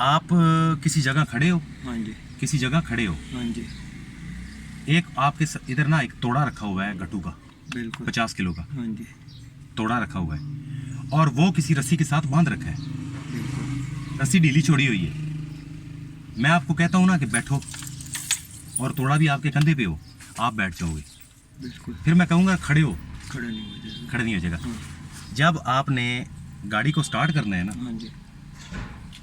आप किसी जगह खड़े हो, हाँ जी, किसी जगह खड़े हो, हाँ जी, एक आपके इधर ना एक तोड़ा रखा हुआ है गट्टू का, बिल्कुल, 50 किलो का हाँ जी, तोड़ा रखा हुआ है और वो किसी रस्सी के साथ बांध रखा है, बिल्कुल, रस्सी ढीली छोड़ी हुई है। मैं आपको कहता हूँ ना कि बैठो और तोड़ा भी आपके कंधे पे हो, आप बैठ जाओगे। बिल्कुल, फिर मैं कहूँगा खड़े हो, खड़े नहीं हो जाएगा। खड़े नहीं हो जाएगा। हाँ, जब आपने गाड़ी को स्टार्ट करना है ना, हाँ जी,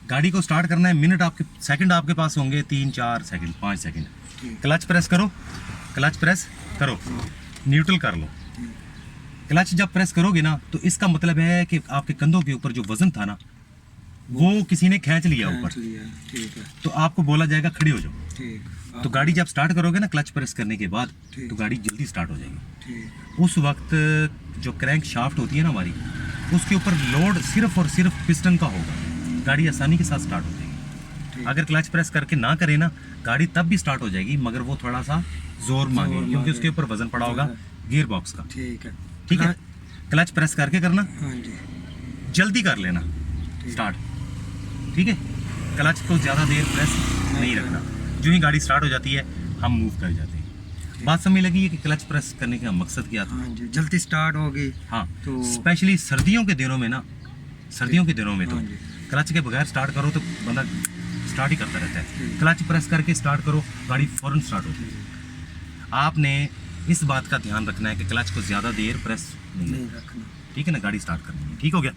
गाड़ी को स्टार्ट करना है, मिनट आपके सेकंड आपके पास होंगे 3-4 सेकंड 5 सेकंड। ठीक, क्लच प्रेस करो, क्लच प्रेस करो, न्यूट्रल कर लो। क्लच जब प्रेस करोगे ना तो इसका मतलब है कि आपके कंधों के ऊपर जो वजन था ना वो किसी ने खींच लिया ऊपर, खींच लिया, ठीक है, तो आपको बोला जाएगा खड़े हो जाओ। ठीक, तो गाड़ी जब स्टार्ट करोगे ना क्लच प्रेस करने के बाद, ठीक। तो गाड़ी जल्दी स्टार्ट हो जाएगी। ठीक, उस वक्त जो क्रैंक शाफ्ट होती है ना हमारी, उसके ऊपर लोड सिर्फ और सिर्फ पिस्टन का होगा, गाड़ी आसानी के साथ स्टार्ट हो जाएगी। ठीक, अगर क्लच प्रेस करके ना करे ना, गाड़ी तब भी स्टार्ट हो जाएगी मगर वो थोड़ा सा जोर मांगेगी क्योंकि मांगे। उसके ऊपर वजन पड़ा होगा गियर बॉक्स का। ठीक है, ठीक है, क्लच प्रेस करके करना, हाँ जी, जल्दी कर लेना स्टार्ट। ठीक है, क्लच को ज़्यादा देर प्रेस नहीं रखना, जो ही गाड़ी स्टार्ट हो जाती है हम मूव कर जाते हैं। बात समझ लगी है कि क्लच प्रेस करने का मकसद क्या था? हाँ जी, जल्दी स्टार्ट होगी। हाँ, तो स्पेशली सर्दियों के दिनों में ना, सर्दियों के दिनों में तो हाँ जी, क्लच के बगैर स्टार्ट करो तो बंदा स्टार्ट ही करता रहता है, ठीक। क्लच प्रेस करके स्टार्ट करो, गाड़ी फौरन स्टार्ट होती है। आपने इस बात का ध्यान रखना है कि क्लच को ज़्यादा देर प्रेस नहीं नहीं करना। रखना। ठीक है ना, गाड़ी स्टार्ट करनी है। ठीक हो गया।